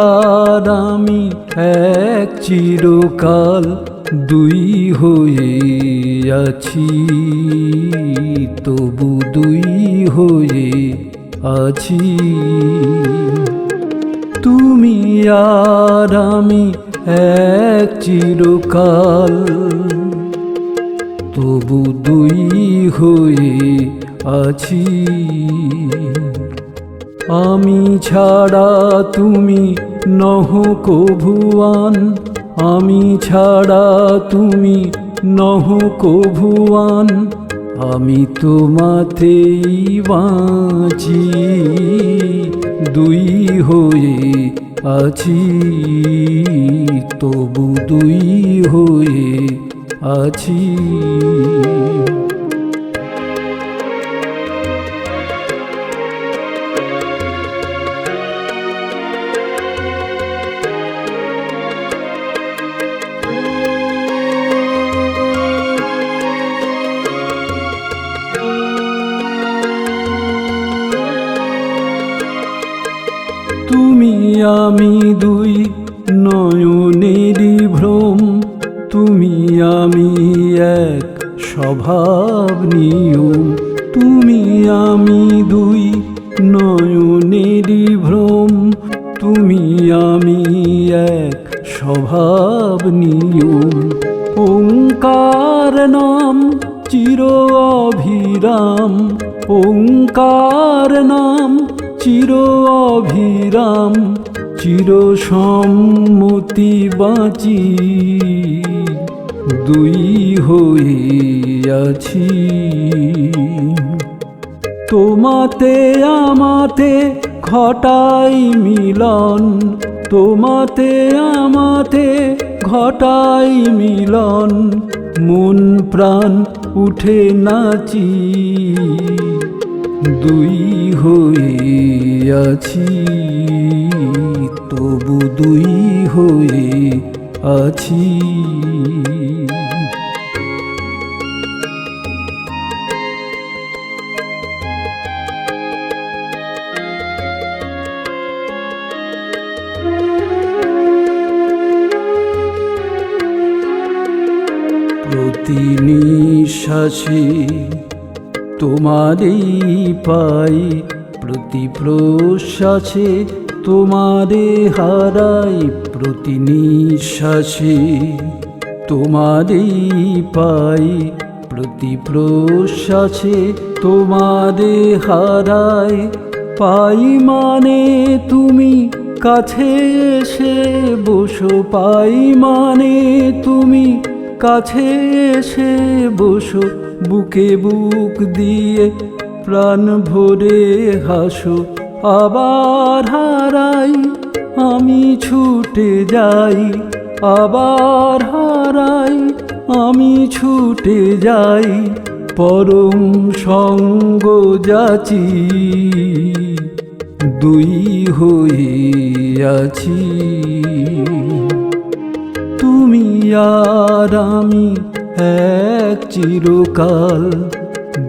আর আমি এক চিরকাল দুই হয়ে আছি, তবু দুই হয়ে আছি। তুমি আর আমি এক চিরকাল, তবু দুই হয়ে আছি। আমি ছাড়া তুমি নহ কভুয়ান, আমি ছাড়া তুমি নহ কভুয়ান, আমি তোমাতেই বাঁচি, দুই হয়ে আছি, তবু দুই হয়ে আছি। তুমি আমি দুই নয়নেরই ভ্রম, তুমি আমি এক স্বভাব নিয়ম। তুমি আমি দুই নয়নেরই ভ্রম, তুমি আমি এক স্বভাব নিয়ম। ওঙ্কার নাম চির অভিরাম, ওঙ্কার নাম চির অভিরাম, চির সম্মতি বাঁচি, দুই হয়ে আছি। তোমাতে আমাতে ঘটাই মিলন, তোমাতে আমাতে ঘটাই মিলন, মন প্রাণ উঠে নাচি, দুই হয়ে আছি, তবু দুই হয়ে আছি। প্রতি নিঃশ্বাসে তোমারই পাই, প্রতি প্রশ্বাসে তোমারে হারাই, প্রতি নিঃশ্বাসে তোমারই পাই, প্রতি প্রশ্বাসে তোমারে হারাই। পাই মানে তুমি কাছে এসে বসো, পাই মানে তুমি কাছে এসে বসো, বুকে বুক দিয়ে প্রাণ ভরে হাসো। আবার হারাই আমি ছুটে যাই, আবার হারাই আমি ছুটে যাই, পরম সঙ্গ যাচি, দুই হয়ে আছি। তুমি আর আমি এক চিরকাল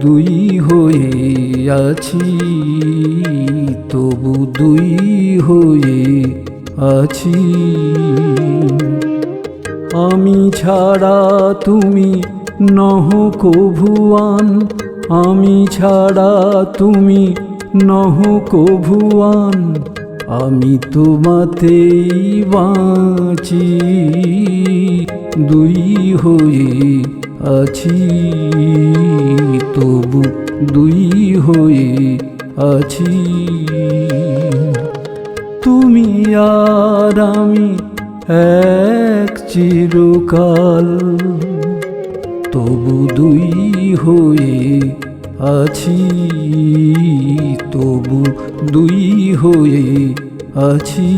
দুই হয়ে আছি, তবু দুই হয়ে আছি। আমি ছাড়া তুমি নহ কভুয়ান, আমি ছাড়া তুমি নহ কভুয়ান, আমি তোমাতেই বাঁচি, দুই হয়ে আছি, তবু দুই হয়ে আছি। তুমি আর আমি এক চিরকাল, তবু দুই হয়ে আছি, তবু দুই হয়ে আছি।